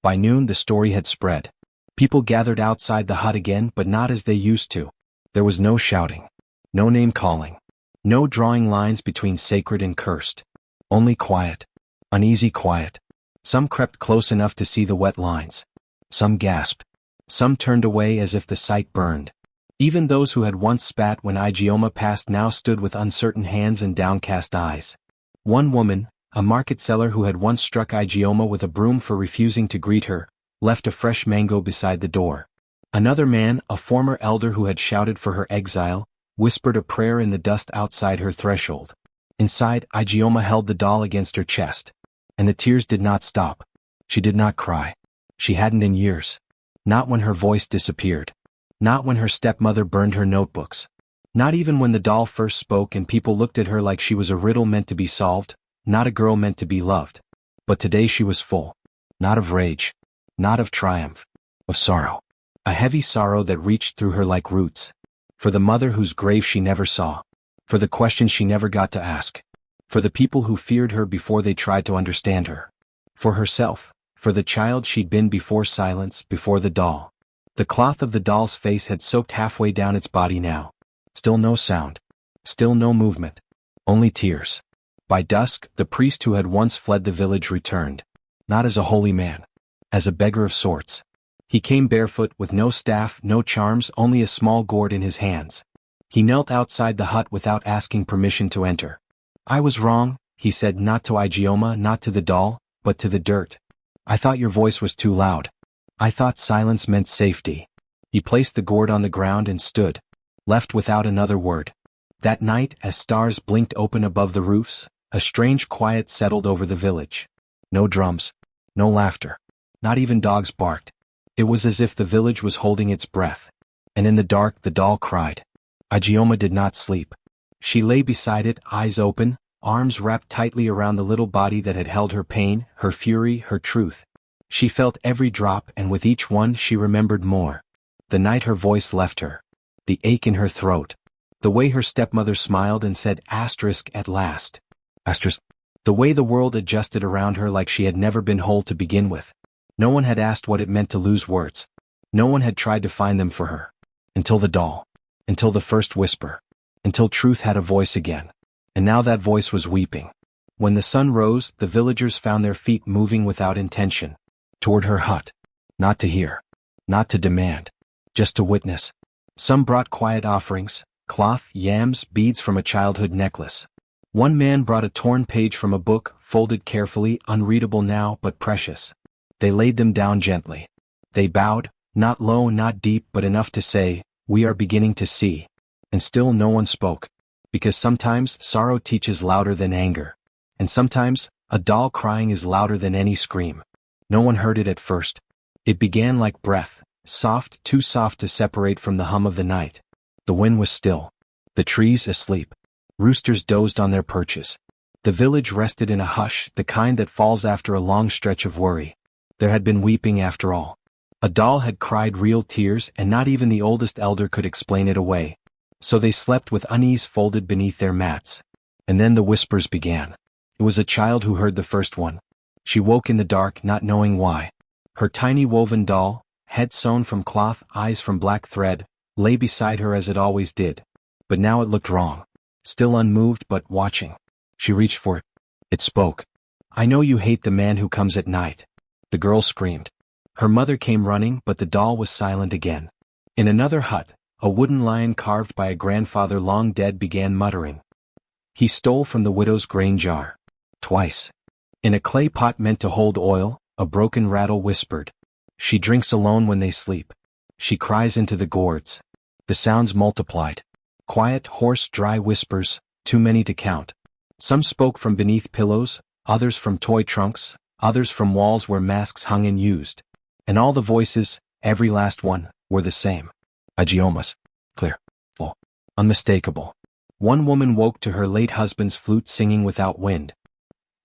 By noon the story had spread. People gathered outside the hut again, but not as they used to. There was no shouting. No name calling. No drawing lines between sacred and cursed. Only quiet. Uneasy quiet. Some crept close enough to see the wet lines. Some gasped. Some turned away as if the sight burned. Even those who had once spat when Igioma passed now stood with uncertain hands and downcast eyes. One woman, a market seller who had once struck Igioma with a broom for refusing to greet her, left a fresh mango beside the door. Another man, a former elder who had shouted for her exile, whispered a prayer in the dust outside her threshold. Inside, Igioma held the doll against her chest. And the tears did not stop. She did not cry. She hadn't in years. Not when her voice disappeared. Not when her stepmother burned her notebooks. Not even when the doll first spoke and people looked at her like she was a riddle meant to be solved, not a girl meant to be loved. But today she was full. Not of rage. Not of triumph. Of sorrow. A heavy sorrow that reached through her like roots. For the mother whose grave she never saw. For the questions she never got to ask. For the people who feared her before they tried to understand her. For herself. For the child she'd been before silence, before the doll. The cloth of the doll's face had soaked halfway down its body now. Still no sound. Still no movement. Only tears. By dusk, the priest who had once fled the village returned. Not as a holy man. As a beggar of sorts. He came barefoot, with no staff, no charms, only a small gourd in his hands. He knelt outside the hut without asking permission to enter. "I was wrong," he said, not to Igioma, not to the doll, but to the dirt. "I thought your voice was too loud. I thought silence meant safety." He placed the gourd on the ground and stood, left without another word. That night, as stars blinked open above the roofs, a strange quiet settled over the village. No drums. No laughter. Not even dogs barked. It was as if the village was holding its breath. And in the dark the doll cried. Igioma did not sleep. She lay beside it, eyes open, arms wrapped tightly around the little body that had held her pain, her fury, her truth. She felt every drop, and with each one she remembered more. The night her voice left her. The ache in her throat. The way her stepmother smiled and said asterisk at last. Asterisk. The way the world adjusted around her like she had never been whole to begin with. No one had asked what it meant to lose words. No one had tried to find them for her. Until the doll. Until the first whisper. Until truth had a voice again. And now that voice was weeping. When the sun rose, the villagers found their feet moving without intention. Toward her hut. Not to hear. Not to demand. Just to witness. Some brought quiet offerings, cloth, yams, beads from a childhood necklace. One man brought a torn page from a book, folded carefully, unreadable now but precious. They laid them down gently. They bowed, not low, not deep, but enough to say, "We are beginning to see." And still no one spoke. Because sometimes sorrow teaches louder than anger. And sometimes a doll crying is louder than any scream. No one heard it at first. It began like breath, soft, too soft to separate from the hum of the night. The wind was still. The trees asleep. Roosters dozed on their perches. The village rested in a hush, the kind that falls after a long stretch of worry. There had been weeping after all. A doll had cried real tears, and not even the oldest elder could explain it away. So they slept with unease folded beneath their mats. And then the whispers began. It was a child who heard the first one. She woke in the dark, not knowing why. Her tiny woven doll, head sewn from cloth, eyes from black thread, lay beside her as it always did. But now it looked wrong. Still unmoved but watching. She reached for it. It spoke. "I know you hate the man who comes at night." The girl screamed. Her mother came running, but the doll was silent again. In another hut, a wooden lion carved by a grandfather long dead began muttering. He stole from the widow's grain jar. Twice. In a clay pot meant to hold oil, a broken rattle whispered. "She drinks alone when they sleep. She cries into the gourds." The sounds multiplied. Quiet, hoarse, dry whispers, too many to count. Some spoke from beneath pillows, others from toy trunks, others from walls where masks hung unused. And all the voices, every last one, were the same. Igioma's. Clear. Full. Unmistakable. One woman woke to her late husband's flute singing without wind.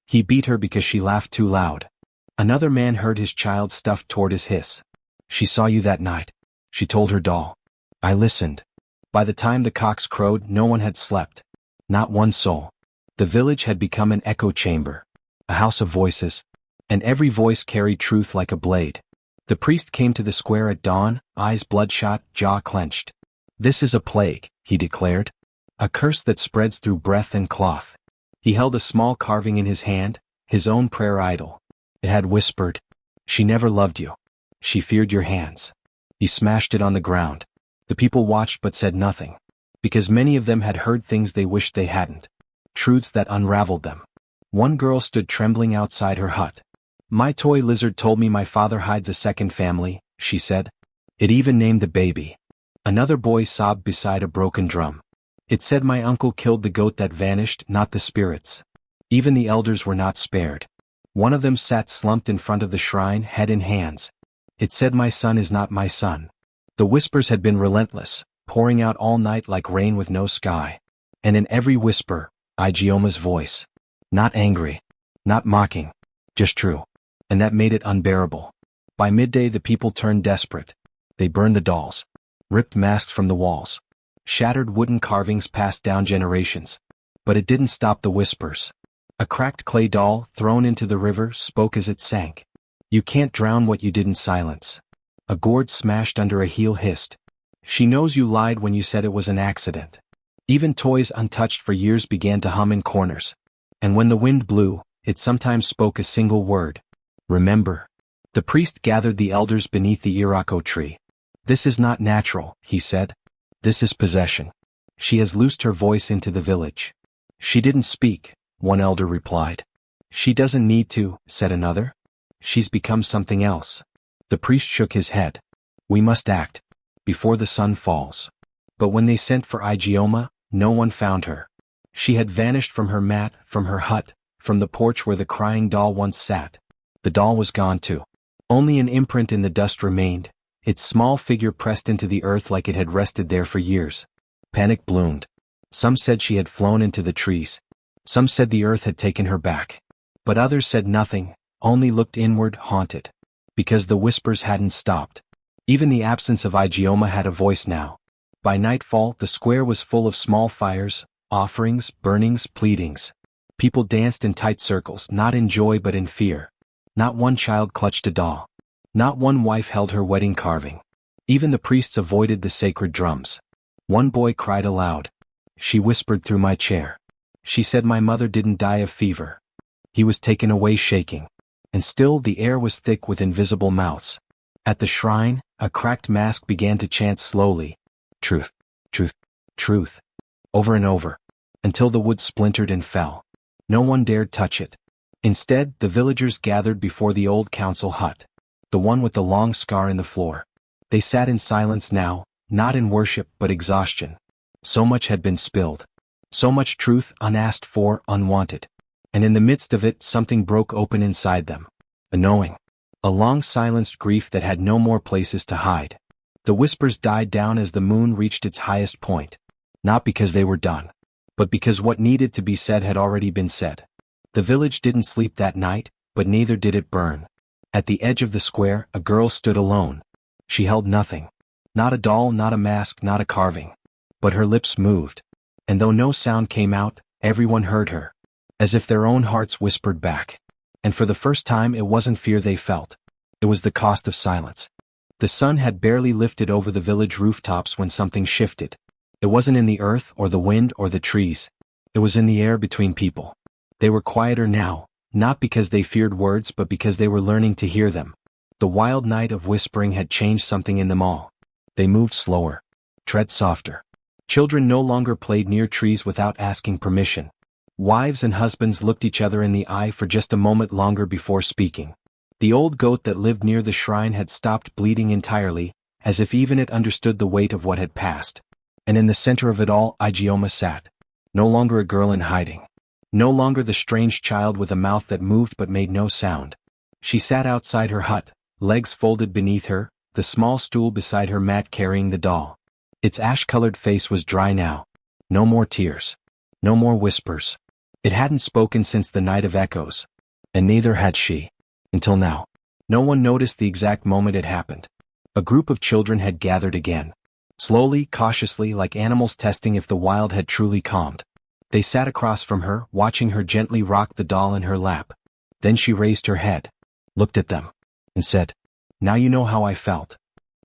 He beat her because she laughed too loud. Another man heard his child's stuffed tortoise hiss. "She saw you that night," she told her doll. "I listened." By the time the cocks crowed, no one had slept. Not one soul. The village had become an echo chamber, a house of voices, and every voice carried truth like a blade. The priest came to the square at dawn, eyes bloodshot, jaw clenched. "This is a plague," he declared. "A curse that spreads through breath and cloth." He held a small carving in his hand, his own prayer idol. It had whispered, "She never loved you. She feared your hands." He smashed it on the ground. The people watched but said nothing, because many of them had heard things they wished they hadn't. Truths that unraveled them. One girl stood trembling outside her hut. "My toy lizard told me my father hides a second family," she said. "It even named the baby." Another boy sobbed beside a broken drum. "It said my uncle killed the goat that vanished, not the spirits." Even the elders were not spared. One of them sat slumped in front of the shrine, head in hands. "It said my son is not my son." The whispers had been relentless, pouring out all night like rain with no sky. And in every whisper, Igioma's voice. Not angry, not mocking, just true. And that made it unbearable. By midday the people turned desperate. They burned the dolls, ripped masks from the walls, shattered wooden carvings passed down generations. But it didn't stop the whispers. A cracked clay doll, thrown into the river, spoke as it sank. "You can't drown what you didn't silence." A gourd smashed under a heel hissed. "She knows you lied when you said it was an accident." Even toys untouched for years began to hum in corners. And when the wind blew, it sometimes spoke a single word. "Remember." The priest gathered the elders beneath the Irako tree. "This is not natural," he said. "This is possession. She has loosed her voice into the village." "She didn't speak," one elder replied. "She doesn't need to," said another. "She's become something else." The priest shook his head. "We must act, before the sun falls." But when they sent for Igioma, no one found her. She had vanished from her mat, from her hut, from the porch where the crying doll once sat. The doll was gone too. Only an imprint in the dust remained, its small figure pressed into the earth like it had rested there for years. Panic bloomed. Some said she had flown into the trees. Some said the earth had taken her back. But others said nothing, only looked inward, haunted. Because the whispers hadn't stopped. Even the absence of Igioma had a voice now. By nightfall, the square was full of small fires, offerings, burnings, pleadings. People danced in tight circles, not in joy but in fear. Not one child clutched a doll. Not one wife held her wedding carving. Even the priests avoided the sacred drums. One boy cried aloud. "She whispered through my chair. She said my mother didn't die of fever." He was taken away shaking. And still the air was thick with invisible mouths. At the shrine, a cracked mask began to chant slowly, "Truth, truth, truth," over and over, until the wood splintered and fell. No one dared touch it. Instead, the villagers gathered before the old council hut, the one with the long scar in the floor. They sat in silence now, not in worship but exhaustion. So much had been spilled. So much truth unasked for, unwanted. And in the midst of it, something broke open inside them. A knowing. A long-silenced grief that had no more places to hide. The whispers died down as the moon reached its highest point. Not because they were done, but because what needed to be said had already been said. The village didn't sleep that night, but neither did it burn. At the edge of the square, a girl stood alone. She held nothing. Not a doll, not a mask, not a carving. But her lips moved. And though no sound came out, everyone heard her. As if their own hearts whispered back. And for the first time it wasn't fear they felt. It was the cost of silence. The sun had barely lifted over the village rooftops when something shifted. It wasn't in the earth or the wind or the trees. It was in the air between people. They were quieter now, not because they feared words but because they were learning to hear them. The wild night of whispering had changed something in them all. They moved slower, tread softer. Children no longer played near trees without asking permission. Wives and husbands looked each other in the eye for just a moment longer before speaking. The old goat that lived near the shrine had stopped bleeding entirely, as if even it understood the weight of what had passed. And in the center of it all, Igioma sat. No longer a girl in hiding. No longer the strange child with a mouth that moved but made no sound. She sat outside her hut, legs folded beneath her, the small stool beside her mat carrying the doll. Its ash-colored face was dry now. No more tears. No more whispers. It hadn't spoken since the night of echoes. And neither had she. Until now. No one noticed the exact moment it happened. A group of children had gathered again. Slowly, cautiously, like animals testing if the wild had truly calmed. They sat across from her, watching her gently rock the doll in her lap. Then she raised her head, looked at them, and said, "Now you know how I felt."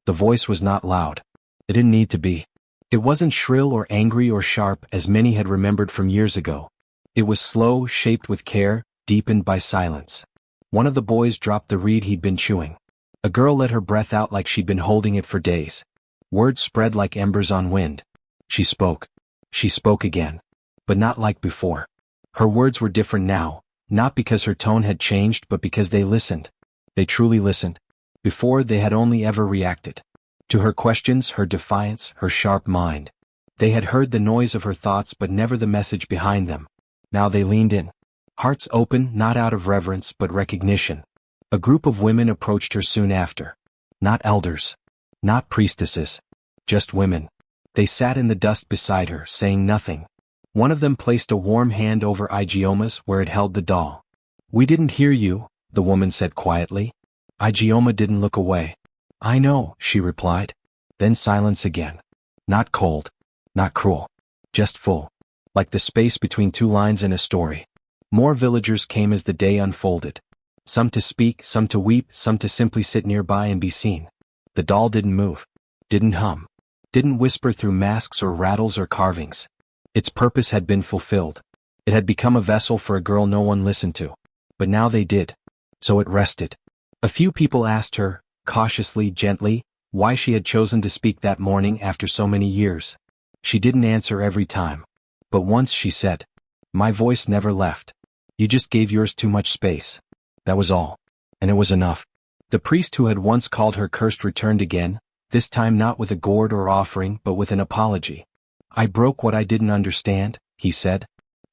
The voice was not loud. It didn't need to be. It wasn't shrill or angry or sharp as many had remembered from years ago. It was slow, shaped with care, deepened by silence. One of the boys dropped the reed he'd been chewing. A girl let her breath out like she'd been holding it for days. Words spread like embers on wind. She spoke. She spoke again. But not like before. Her words were different now, not because her tone had changed but because they listened. They truly listened. Before they had only ever reacted. To her questions, her defiance, her sharp mind. They had heard the noise of her thoughts but never the message behind them. Now they leaned in. Hearts open, not out of reverence but recognition. A group of women approached her soon after. Not elders. Not priestesses. Just women. They sat in the dust beside her, saying nothing. One of them placed a warm hand over Igioma's where it held the doll. "We didn't hear you," the woman said quietly. Igioma didn't look away. "I know," she replied. Then silence again. Not cold. Not cruel. Just full. Like the space between two lines in a story. More villagers came as the day unfolded. Some to speak, some to weep, some to simply sit nearby and be seen. The doll didn't move. Didn't hum. Didn't whisper through masks or rattles or carvings. Its purpose had been fulfilled. It had become a vessel for a girl no one listened to. But now they did. So it rested. A few people asked her, cautiously, gently, why she had chosen to speak that morning after so many years. She didn't answer every time. But once she said, "My voice never left. You just gave yours too much space." That was all. And it was enough. The priest who had once called her cursed returned again, this time not with a gourd or offering but with an apology. "I broke what I didn't understand," he said,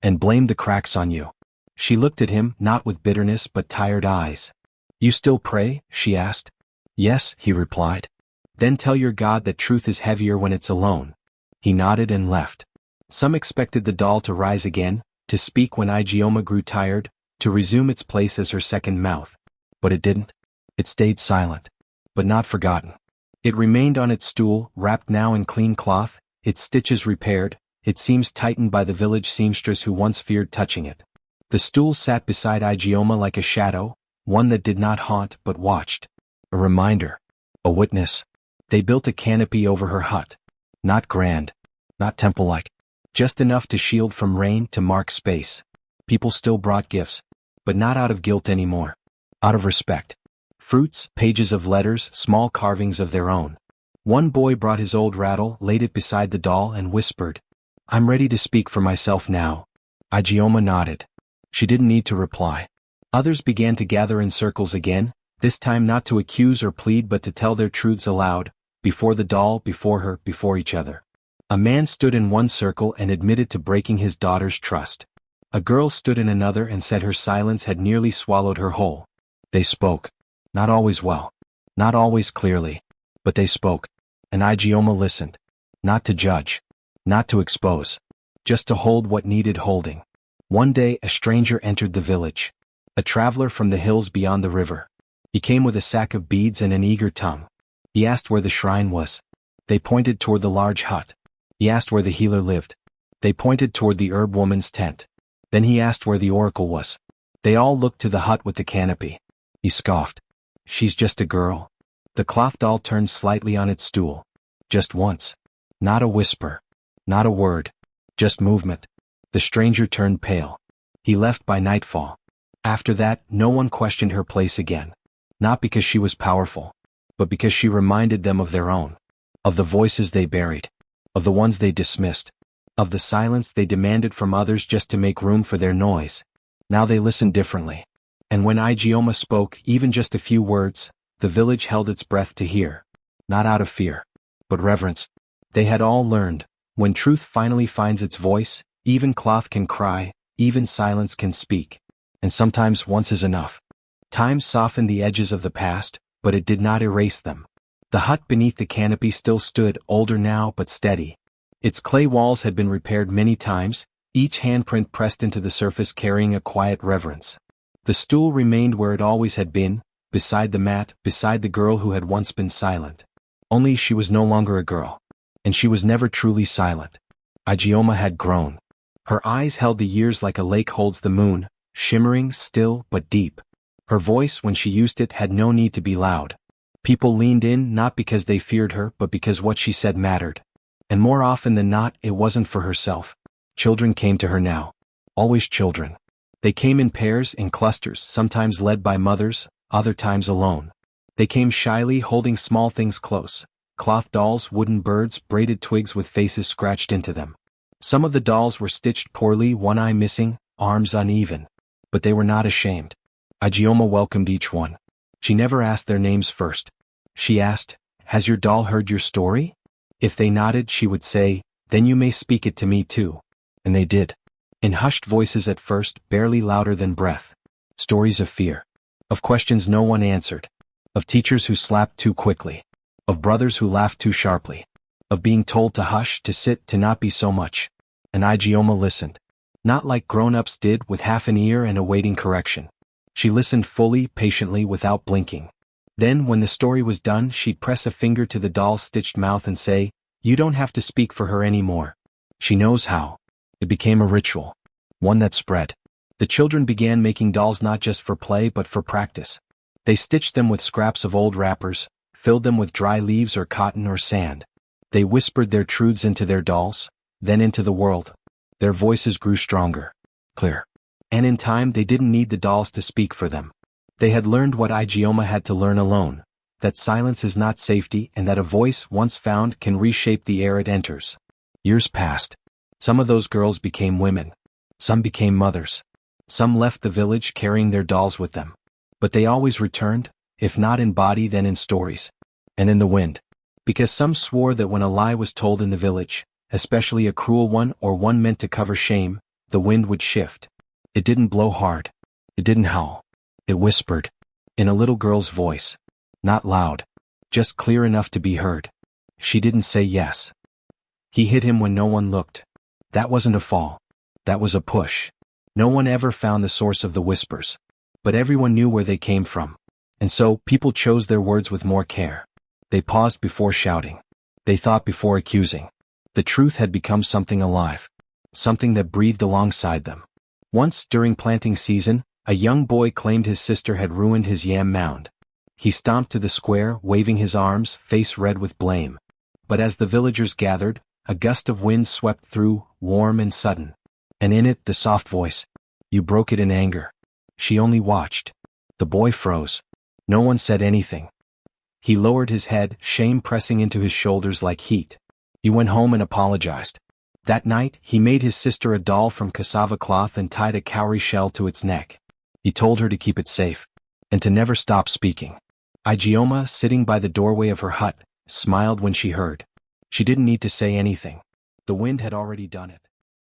"and blamed the cracks on you." She looked at him, not with bitterness but tired eyes. "You still pray?" she asked. "Yes," he replied. "Then tell your God that truth is heavier when it's alone." He nodded and left. Some expected the doll to rise again, to speak when Igioma grew tired, to resume its place as her second mouth. But it didn't. It stayed silent. But not forgotten. It remained on its stool, wrapped now in clean cloth, its stitches repaired, its seams tightened by the village seamstress who once feared touching it. The stool sat beside Igioma like a shadow, one that did not haunt but watched. A reminder. A witness. They built a canopy over her hut. Not grand. Not temple-like. Just enough to shield from rain, to mark space. People still brought gifts. But not out of guilt anymore. Out of respect. Fruits, pages of letters, small carvings of their own. One boy brought his old rattle, laid it beside the doll and whispered, "I'm ready to speak for myself now." Igioma nodded. She didn't need to reply. Others began to gather in circles again, this time not to accuse or plead but to tell their truths aloud, before the doll, before her, before each other. A man stood in one circle and admitted to breaking his daughter's trust. A girl stood in another and said her silence had nearly swallowed her whole. They spoke. Not always well. Not always clearly. But they spoke. And Igioma listened. Not to judge. Not to expose. Just to hold what needed holding. One day a stranger entered the village. A traveler from the hills beyond the river. He came with a sack of beads and an eager tongue. He asked where the shrine was. They pointed toward the large hut. He asked where the healer lived. They pointed toward the herb woman's tent. Then he asked where the oracle was. They all looked to the hut with the canopy. He scoffed. "She's just a girl." The cloth doll turned slightly on its stool. Just once. Not a whisper. Not a word. Just movement. The stranger turned pale. He left by nightfall. After that, no one questioned her place again. Not because she was powerful, but because she reminded them of their own. Of the voices they buried. Of the ones they dismissed. Of the silence they demanded from others just to make room for their noise. Now they listened differently. And when Igioma spoke, even just a few words, the village held its breath to hear. Not out of fear, but reverence. They had all learned, when truth finally finds its voice, even cloth can cry, even silence can speak. And sometimes once is enough. Time softened the edges of the past, but it did not erase them. The hut beneath the canopy still stood, older now but steady. Its clay walls had been repaired many times, each handprint pressed into the surface carrying a quiet reverence. The stool remained where it always had been, beside the mat, beside the girl who had once been silent. Only she was no longer a girl. And she was never truly silent. Igioma had grown. Her eyes held the years like a lake holds the moon, shimmering, still, but deep. Her voice, when she used it, had no need to be loud. People leaned in not because they feared her but because what she said mattered. And more often than not, it wasn't for herself. Children came to her now. Always children. They came in pairs, in clusters, sometimes led by mothers, other times alone. They came shyly, holding small things close. Cloth dolls, wooden birds, braided twigs with faces scratched into them. Some of the dolls were stitched poorly, one eye missing, arms uneven. But they were not ashamed. Igioma welcomed each one. She never asked their names first. She asked, "Has your doll heard your story?" If they nodded, she would say, "Then you may speak it to me too." And they did. In hushed voices at first, barely louder than breath. Stories of fear. Of questions no one answered. Of teachers who slapped too quickly. Of brothers who laughed too sharply. Of being told to hush, to sit, to not be so much. And Igioma listened. Not like grown-ups did, with half an ear and awaiting correction. She listened fully, patiently, without blinking. Then, when the story was done, she'd press a finger to the doll's stitched mouth and say, "You don't have to speak for her anymore. She knows how." It became a ritual. One that spread. The children began making dolls not just for play but for practice. They stitched them with scraps of old wrappers, filled them with dry leaves or cotton or sand. They whispered their truths into their dolls, then into the world. Their voices grew stronger, clear. And in time they didn't need the dolls to speak for them. They had learned what Igioma had to learn alone, that silence is not safety and that a voice, once found, can reshape the air it enters. Years passed. Some of those girls became women. Some became mothers. Some left the village carrying their dolls with them. But they always returned, if not in body then in stories. And in the wind. Because some swore that when a lie was told in the village, especially a cruel one or one meant to cover shame, the wind would shift. It didn't blow hard. It didn't howl. It whispered. In a little girl's voice. Not loud. Just clear enough to be heard. She didn't say yes. He hit him when no one looked. That wasn't a fall. That was a push. No one ever found the source of the whispers. But everyone knew where they came from. And so, people chose their words with more care. They paused before shouting. They thought before accusing. The truth had become something alive. Something that breathed alongside them. Once, during planting season, a young boy claimed his sister had ruined his yam mound. He stomped to the square, waving his arms, face red with blame. But as the villagers gathered, a gust of wind swept through, warm and sudden. And in it, the soft voice. "You broke it in anger." She only watched. The boy froze. No one said anything. He lowered his head, shame pressing into his shoulders like heat. He went home and apologized. That night, he made his sister a doll from cassava cloth and tied a cowrie shell to its neck. He told her to keep it safe. And to never stop speaking. Igioma, sitting by the doorway of her hut, smiled when she heard. She didn't need to say anything. The wind had already done it.